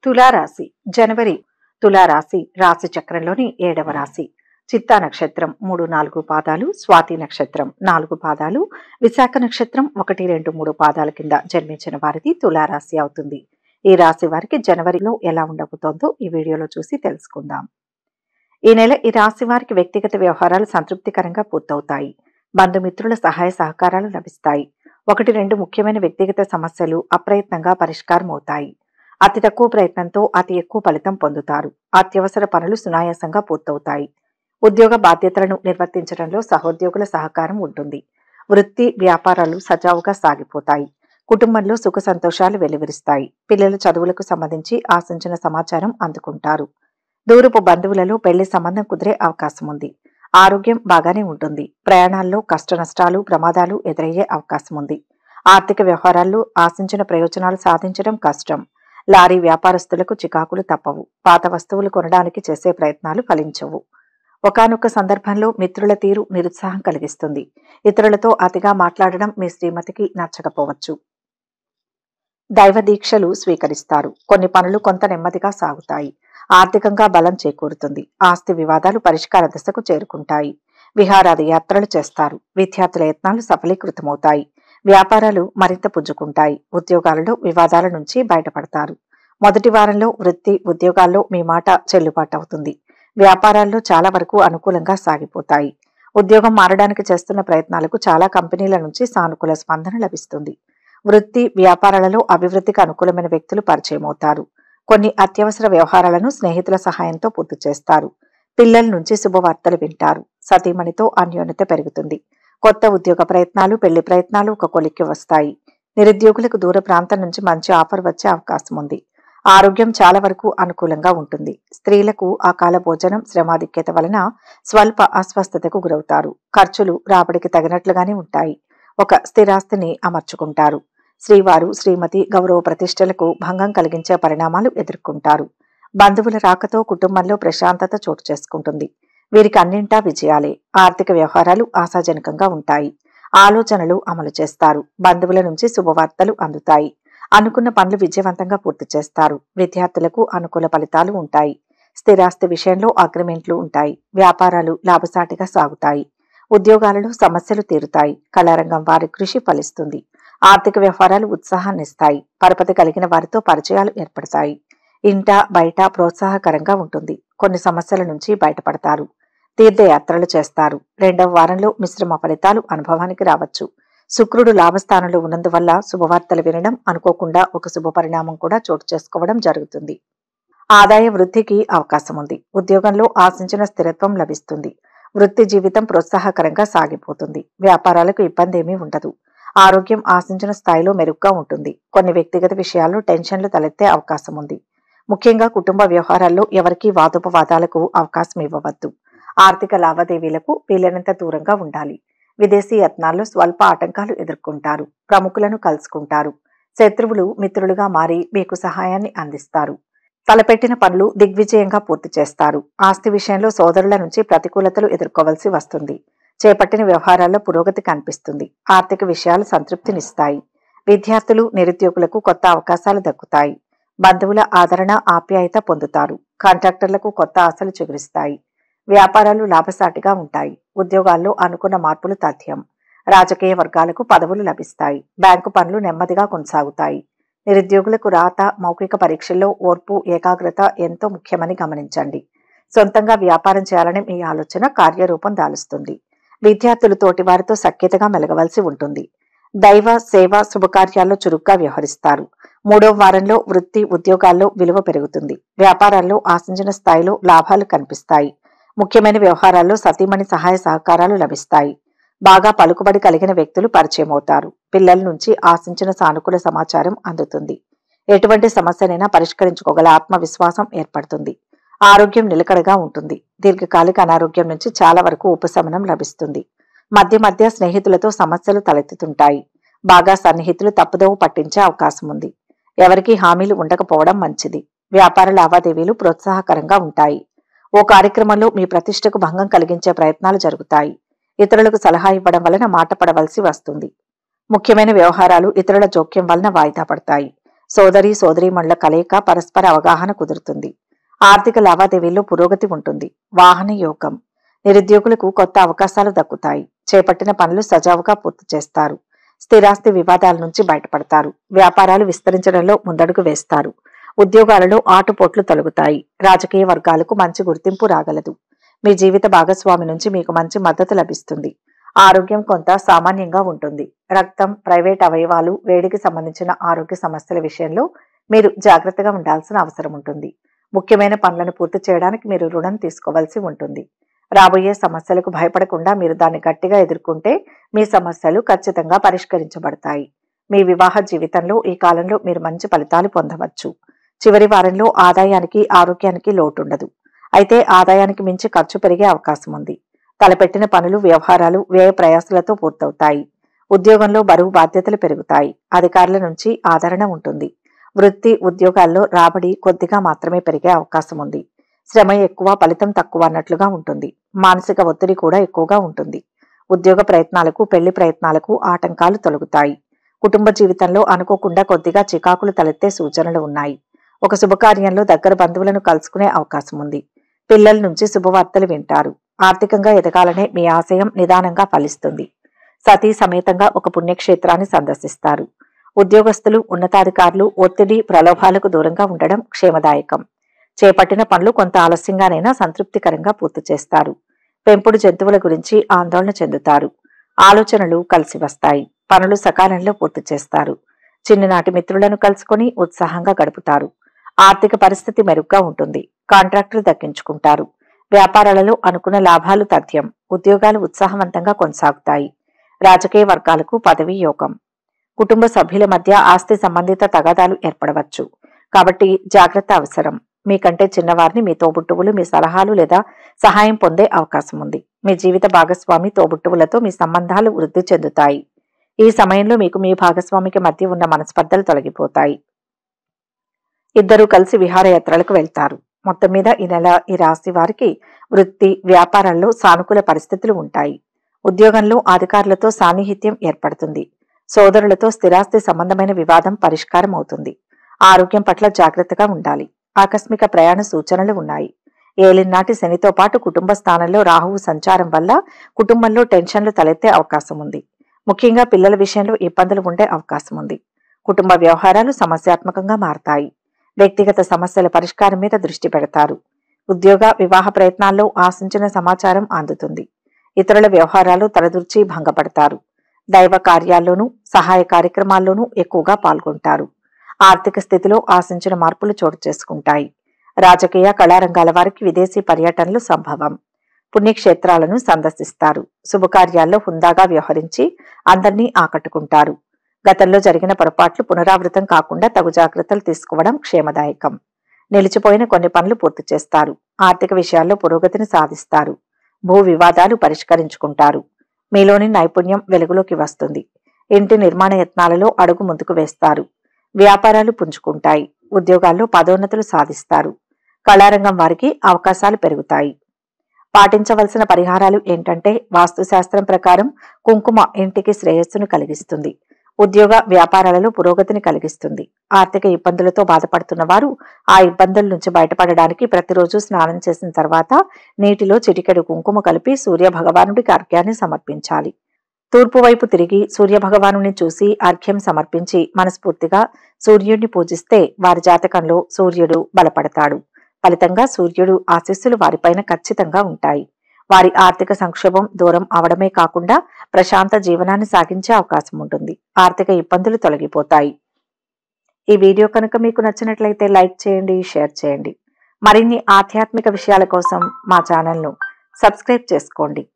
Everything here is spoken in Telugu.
తులారాశి జనవరి తులారాశి రాశి చక్రంలోని 7వ రాశి. చిత్తా నక్షత్రం 3-4 పాదాలు, స్వాతి నక్షత్రం 4 పాదాలు, విశాఖ నక్షత్రం 1-2-3 పాదాల కింద జన్మించిన వారిది తులారాశి అవుతుంది. ఈ రాశి వారికి జనవరిలో ఎలా ఉండబోతోందో ఈ వీడియోలో చూసి తెలుసుకుందాం. ఈ నెల ఈ రాశి వారికి వ్యక్తిగత వ్యవహారాలు సంతృప్తికరంగా పూర్తవుతాయి. బంధుమిత్రుల సహాయ సహకారాలు లభిస్తాయి. 1-2 ముఖ్యమైన వ్యక్తిగత సమస్యలు అప్రయత్నంగా పరిష్కారం అవుతాయి. అతి తక్కువ ప్రయత్నంతో అతి ఎక్కువ ఫలితం పొందుతారు. అత్యవసర పనులు సునాయాసంగా పూర్తవుతాయి. ఉద్యోగ బాధ్యతలను నిర్వర్తించడంలో సహోద్యోగుల సహకారం ఉంటుంది. వృత్తి వ్యాపారాలు సజావుగా సాగిపోతాయి. కుటుంబంలో సుఖ సంతోషాలు వెలువరిస్తాయి. పిల్లల చదువులకు సంబంధించి ఆశించిన సమాచారం అందుకుంటారు. దూరపు బంధువులలో పెళ్లి సంబంధం కుదిరే అవకాశం ఉంది. ఆరోగ్యం బాగానే ఉంటుంది. ప్రయాణాల్లో కష్ట నష్టాలు ప్రమాదాలు ఎదురయ్యే అవకాశం ఉంది. ఆర్థిక వ్యవహారాల్లో ఆశించిన ప్రయోజనాలు సాధించడం కష్టం. లారీ వ్యాపారస్తులకు చికాకులు తప్పవు. పాత వస్తువులు కొనడానికి చేసే ప్రయత్నాలు ఫలించవు. ఒకానొక సందర్భంలో మిత్రుల తీరు నిరుత్సాహం కలిగిస్తుంది. ఇతరులతో అతిగా మాట్లాడడం మీ శ్రీమతికి నచ్చకపోవచ్చు. దైవ దీక్షలు స్వీకరిస్తారు. కొన్ని పనులు కొంత నెమ్మదిగా సాగుతాయి. ఆర్థికంగా బలం చేకూరుతుంది. ఆస్తి వివాదాలు పరిష్కార దశకు చేరుకుంటాయి. విహారాది యాత్రలు చేస్తారు. విద్యార్థుల యత్నాలు సఫలీకృతమవుతాయి. వ్యాపారాలు మరింత పుంజుకుంటాయి. ఉద్యోగాలలో వివాదాల నుంచి బయటపడతారు. మొదటి వారంలో వృత్తి ఉద్యోగాల్లో మీ మాట చెల్లుబాటు అవుతుంది. వ్యాపారాల్లో చాలా వరకు అనుకూలంగా సాగిపోతాయి. ఉద్యోగం మారడానికి చేస్తున్న ప్రయత్నాలకు చాలా కంపెనీల నుంచి సానుకూల స్పందన లభిస్తుంది. వృత్తి వ్యాపారాలలో అభివృద్ధికి అనుకూలమైన వ్యక్తులు పరిచయం అవుతారు. కొన్ని అత్యవసర వ్యవహారాలను స్నేహితుల సహాయంతో పూర్తి చేస్తారు. పిల్లల నుంచి శుభవార్తలు వింటారు. సతీమణితో అన్యోన్యత పెరుగుతుంది. కొత్త ఉద్యోగ ప్రయత్నాలు పెళ్లి ప్రయత్నాలు ఒక కొలిక్కి వస్తాయి. నిరుద్యోగులకు దూర ప్రాంతం నుంచి మంచి ఆఫర్ వచ్చే అవకాశం ఉంది. ఆరోగ్యం చాలా వరకు అనుకూలంగా ఉంటుంది. స్త్రీలకు అకాల భోజనం శ్రమాధిక్యత వలన స్వల్ప అస్వస్థతకు గురవుతారు. ఖర్చులు రాబడికి తగినట్లుగానే ఉంటాయి. ఒక స్థిరాస్తిని అమర్చుకుంటారు. శ్రీవారు శ్రీమతి గౌరవ ప్రతిష్టలకు భంగం కలిగించే పరిణామాలు ఎదుర్కొంటారు. బంధువుల రాకతో కుటుంబంలో ప్రశాంతత చోటు చేసుకుంటుంది. వీరికి అన్నింటా విజయాలే. ఆర్థిక వ్యవహారాలు ఆశాజనకంగా ఉంటాయి. ఆలోచనలు అమలు చేస్తారు. బంధువుల నుంచి శుభవార్తలు అందుతాయి. అనుకున్న పనులు విజయవంతంగా పూర్తి చేస్తారు. విద్యార్థులకు అనుకూల ఫలితాలు ఉంటాయి. స్థిరాస్తి విషయంలో అగ్రిమెంట్లు ఉంటాయి. వ్యాపారాలు లాభసాటిగా సాగుతాయి. ఉద్యోగాలలో సమస్యలు తీరుతాయి. కళారంగం వారి కృషి ఫలిస్తుంది. ఆర్థిక వ్యవహారాలు ఉత్సాహాన్నిస్తాయి. పరపతి కలిగిన వారితో పరిచయాలు ఏర్పడతాయి. ఇంట బయట ప్రోత్సాహకరంగా ఉంటుంది. కొన్ని సమస్యల నుంచి బయటపడతారు. తీర్థయాత్రలు చేస్తారు. 2వ వారంలో మిశ్రమ ఫలితాలు అనుభవానికి రావచ్చు. శుక్రుడు లాభస్థానంలో ఉన్నందువల్ల శుభవార్తలు వినడం, అనుకోకుండా ఒక శుభ పరిణామం కూడా చోటు చేసుకోవడం జరుగుతుంది. ఆదాయ వృద్ధికి అవకాశం ఉంది. ఉద్యోగంలో ఆశించిన స్థిరత్వం లభిస్తుంది. వృత్తి జీవితం ప్రోత్సాహకరంగా సాగిపోతుంది. వ్యాపారాలకు ఇబ్బంది ఏమీ ఉండదు. ఆరోగ్యం ఆశించిన స్థాయిలో మెరుగ్గా ఉంటుంది. కొన్ని వ్యక్తిగత విషయాల్లో టెన్షన్లు తలెత్తే అవకాశం ఉంది. ముఖ్యంగా కుటుంబ వ్యవహారాల్లో ఎవరికీ వాదోపవాదాలకు అవకాశం ఇవ్వవద్దు. ఆర్థిక లావాదేవీలకు వీలైనంత దూరంగా ఉండాలి. విదేశీ యత్నాల్లో స్వల్ప ఆటంకాలు ఎదుర్కొంటారు. ప్రముఖులను కలుసుకుంటారు. శత్రువులు మిత్రులుగా మారి మీకు సహాయాన్ని అందిస్తారు. తలపెట్టిన పనులు దిగ్విజయంగా పూర్తి చేస్తారు. ఆస్తి విషయంలో సోదరుల నుంచి ప్రతికూలతలు ఎదుర్కోవలసి వస్తుంది. చేపట్టిన వ్యవహారాల్లో పురోగతి కనిపిస్తుంది. ఆర్థిక విషయాలు సంతృప్తినిస్తాయి. విద్యార్థులు నిరుద్యోగులకు కొత్త అవకాశాలు దక్కుతాయి. బంధువుల ఆదరణ ఆప్యాయత పొందుతారు. కాంట్రాక్టర్లకు కొత్త ఆశలు చిగురిస్తాయి. వ్యాపారాలు లాభసాటిగా ఉంటాయి. ఉద్యోగాల్లో అనుకున్న మార్పులు తథ్యం. రాజకీయ వర్గాలకు పదవులు లభిస్తాయి. బ్యాంకు పనులు నెమ్మదిగా కొనసాగుతాయి. నిరుద్యోగులకు రాత మౌఖిక పరీక్షల్లో ఓర్పు ఏకాగ్రత ఎంతో ముఖ్యమని గమనించండి. సొంతంగా వ్యాపారం చేయాలని మీ ఆలోచన కార్యరూపం దాలుస్తుంది. విద్యార్థులు తోటి వారితో సఖ్యతగా మెలగవలసి ఉంటుంది. దైవ సేవ శుభకార్యాల్లో చురుగ్గా వ్యవహరిస్తారు. 3వ వారంలో వృత్తి ఉద్యోగాల్లో విలువ పెరుగుతుంది. వ్యాపారాల్లో ఆశించిన స్థాయిలో లాభాలు కనిపిస్తాయి. ముఖ్యమైన వ్యవహారాల్లో సతీమణి సహాయ సహకారాలు లభిస్తాయి. బాగా పలుకుబడి కలిగిన వ్యక్తులు పరిచయం అవుతారు. పిల్లల నుంచి ఆశించిన సానుకూల సమాచారం అందుతుంది. ఎటువంటి సమస్యనైనా పరిష్కరించుకోగల ఆత్మవిశ్వాసం ఏర్పడుతుంది. ఆరోగ్యం నిలకడగా ఉంటుంది. దీర్ఘకాలిక అనారోగ్యం నుంచి చాలా వరకు ఉపశమనం లభిస్తుంది. మధ్య మధ్య స్నేహితులతో సమస్యలు తలెత్తుతుంటాయి. బాగా సన్నిహితులు తప్పుదోవ పట్టించే అవకాశం ఉంది. ఎవరికీ హామీలు ఉండకపోవడం మంచిది. వ్యాపార లావాదేవీలు ప్రోత్సాహకరంగా ఉంటాయి. ఓ కార్యక్రమంలో మీ ప్రతిష్టకు భంగం కలిగించే ప్రయత్నాలు జరుగుతాయి. ఇతరులకు సలహా ఇవ్వడం వలన మాట పడవలసి వస్తుంది. ముఖ్యమైన వ్యవహారాలు ఇతరుల జోక్యం వలన వాయిదా పడతాయి. సోదరీమణుల కలయిక పరస్పర అవగాహన కుదురుతుంది. ఆర్థిక లావాదేవీల్లో పురోగతి ఉంటుంది. వాహన యోగం. నిరుద్యోగులకు కొత్త అవకాశాలు దక్కుతాయి. చేపట్టిన పనులు సజావుగా పూర్తి చేస్తారు. స్థిరాస్తి వివాదాల నుంచి బయటపడతారు. వ్యాపారాలు విస్తరించడంలో ముందడుగు వేస్తారు. ఉద్యోగాలలో ఆటుపోట్లు తొలగుతాయి. రాజకీయ వర్గాలకు మంచి గుర్తింపు రాగలదు. మీ జీవిత భాగస్వామి నుంచి మీకు మంచి మద్దతు లభిస్తుంది. ఆరోగ్యం కొంత సామాన్యంగా ఉంటుంది. రక్తం, ప్రైవేట్ అవయవాలు, వేడికి సంబంధించిన ఆరోగ్య సమస్యల విషయంలో మీరు జాగ్రత్తగా ఉండాల్సిన అవసరం ఉంటుంది. ముఖ్యమైన పనులను పూర్తి చేయడానికి మీరు రుణం తీసుకోవాల్సి ఉంటుంది. రాబోయే సమస్యలకు భయపడకుండా మీరు దాన్ని గట్టిగా ఎదుర్కొంటే మీ సమస్యలు ఖచ్చితంగా పరిష్కరించబడతాయి. మీ వివాహ జీవితంలో ఈ కాలంలో మీరు మంచి ఫలితాలు పొందవచ్చు. చివరి వారంలో ఆదాయానికి, ఆరోగ్యానికి లోటుండదు. అయితే ఆదాయానికి మించి ఖర్చు పెరిగే అవకాశం ఉంది. తలపెట్టిన పనులు, వ్యవహారాలు వ్యయ ప్రయాసాలతో పూర్తవుతాయి. ఉద్యోగంలో బరువు బాధ్యతలు పెరుగుతాయి. అధికారుల నుంచి ఆదరణ ఉంటుంది. వృత్తి, ఉద్యోగాల్లో రాబడి కొద్దిగా మాత్రమే పెరిగే అవకాశం ఉంది. శ్రమ ఎక్కువ, ఫలితం తక్కువ అన్నట్లుగా ఉంటుంది. మానసిక ఒత్తిడి కూడా ఎక్కువగా ఉంటుంది. ఉద్యోగ ప్రయత్నాలకు, పెళ్లి ప్రయత్నాలకు ఆటంకాలు తొలగుతాయి. కుటుంబ జీవితంలో అనుకోకుండా కొద్దిగా చికాకులు తలెత్తే సూచనలు ఉన్నాయి. ఒక శుభకార్యంలో దగ్గర బంధువులను కలుసుకునే అవకాశం ఉంది. పిల్లల నుంచి శుభవార్తలు వింటారు. ఆర్థికంగా ఎదగాలనే మీ ఆశయం నిదానంగా ఫలిస్తుంది. సతీ సమేతంగా ఒక పుణ్యక్షేత్రాన్ని సందర్శిస్తారు. ఉద్యోగస్తులు, ఉన్నతాధికారులు ఒత్తిడి, ప్రలోభాలకు దూరంగా ఉండడం క్షేమదాయకం. చేపట్టిన పనులు కొంత ఆలస్యంగానైనా సంతృప్తికరంగా పూర్తి చేస్తారు. పెంపుడు జంతువుల గురించి ఆందోళన చెందుతారు. ఆలోచనలు కలిసి వస్తాయి. పనులు సకాలంలో పూర్తి చేస్తారు. చిన్ననాటి మిత్రులను కలుసుకొని ఉత్సాహంగా గడుపుతారు. ఆర్థిక పరిస్థితి మెరుగ్గా ఉంటుంది. కాంట్రాక్టులు దక్కించుకుంటారు. వ్యాపారాలలో అనుకున్న లాభాలు తథ్యం. ఉద్యోగాలు ఉత్సాహవంతంగా కొనసాగుతాయి. రాజకీయ వర్గాలకు పదవీ యోగం. కుటుంబ సభ్యుల మధ్య ఆస్తి సంబంధిత తగాదాలు ఏర్పడవచ్చు. కాబట్టి జాగ్రత్త అవసరం. మీకంటే చిన్నవారిని, మీ తోబుట్టువులు మీ సలహాలు లేదా సహాయం పొందే అవకాశం ఉంది. మీ జీవిత భాగస్వామి, తోబుట్టువులతో మీ సంబంధాలు వృద్ధి చెందుతాయి. ఈ సమయంలో మీకు మీ భాగస్వామికి మధ్య ఉన్న మనస్పర్ధలు తొలగిపోతాయి. ఇద్దరూ కలిసి విహారయాత్రలకు వెళ్తారు. మొత్తం మీద ఈ నెల ఈ రాశి వారికి వృత్తి, వ్యాపారాల్లో సానుకూల పరిస్థితులు ఉంటాయి. ఉద్యోగంలో అధికారులతో సాన్నిహిత్యం ఏర్పడుతుంది. సోదరులతో స్థిరాస్తి సంబంధమైన వివాదం పరిష్కారం అవుతుంది. ఆరోగ్యం పట్ల జాగ్రత్తగా ఉండాలి. ఆకస్మిక ప్రయాణ సూచనలు ఉన్నాయి. ఏలినాటి శనితో పాటు కుటుంబ స్థానంలో రాహువు సంచారం వల్ల కుటుంబంలో టెన్షన్లు తలెత్తే అవకాశం ఉంది. ముఖ్యంగా పిల్లల విషయంలో ఇబ్బందులు ఉండే అవకాశం ఉంది. కుటుంబ వ్యవహారాలు సమస్యాత్మకంగా మారతాయి. వ్యక్తిగత సమస్యల పరిష్కారం మీద దృష్టి పెడతారు. ఉద్యోగ, వివాహ ప్రయత్నాల్లో ఆశించిన సమాచారం అందుతుంది. ఇతరుల వ్యవహారాలు తలదూర్చి భంగపడతారు. దైవ కార్యాల్లోనూ, సహాయ కార్యక్రమాల్లోనూ ఎక్కువగా పాల్గొంటారు. ఆర్థిక స్థితిలో ఆశించిన మార్పులు చోటు చేసుకుంటాయి. రాజకీయ, కళారంగాల వారికి విదేశీ పర్యటనలు సంభవం. పుణ్యక్షేత్రాలను సందర్శిస్తారు. శుభకార్యాల్లో హుందాగా వ్యవహరించి అందరినీ ఆకట్టుకుంటారు. గతంలో జరిగిన పొరపాట్లు పునరావృతం కాకుండా తగు జాగ్రత్తలు తీసుకోవడం క్షేమదాయకం. నిలిచిపోయిన కొన్ని పనులు పూర్తి చేస్తారు. ఆర్థిక విషయాల్లో పురోగతిని సాధిస్తారు. భూ వివాదాలు పరిష్కరించుకుంటారు. మీలోని నైపుణ్యం వెలుగులోకి వస్తుంది. ఇంటి నిర్మాణ యత్నాలలో అడుగు ముందుకు వేస్తారు. వ్యాపారాలు పుంజుకుంటాయి. ఉద్యోగాల్లో పదోన్నతులు సాధిస్తారు. కళారంగం వారికి అవకాశాలు పెరుగుతాయి. పాటించవలసిన పరిహారాలు ఏంటంటే, వాస్తుశాస్త్రం ప్రకారం కుంకుమ ఇంటికి శ్రేయస్సును కలిగిస్తుంది. ఉద్యోగ, వ్యాపారాలలో పురోగతిని కలిగిస్తుంది. ఆర్థిక ఇబ్బందులతో బాధపడుతున్న వారు ఆ ఇబ్బందుల నుంచి బయటపడడానికి ప్రతిరోజు స్నానం చేసిన తర్వాత నీటిలో చిటికెడు కుంకుమ కలిపి సూర్య భగవానుడికి అర్ఘ్యాన్ని సమర్పించాలి. తూర్పు వైపు తిరిగి సూర్య భగవానుని చూసి అర్ఘ్యం సమర్పించి మనస్ఫూర్తిగా సూర్యుడిని పూజిస్తే వారి జాతకంలో సూర్యుడు బలపడతాడు. ఫలితంగా సూర్యుడు ఆశీస్సులు వారిపైన ఖచ్చితంగా ఉంటాయి. వారి ఆర్థిక సంక్షోభం దూరం అవడమే కాకుండా ప్రశాంత జీవనాన్ని సాగించే అవకాశం ఉంటుంది. ఆర్థిక ఇబ్బందులు తొలగిపోతాయి. ఈ వీడియో కనుక మీకు నచ్చినట్లయితే లైక్ చేయండి, షేర్ చేయండి. మరిన్ని ఆధ్యాత్మిక విషయాల కోసం మా ఛానల్ను సబ్స్క్రైబ్ చేసుకోండి.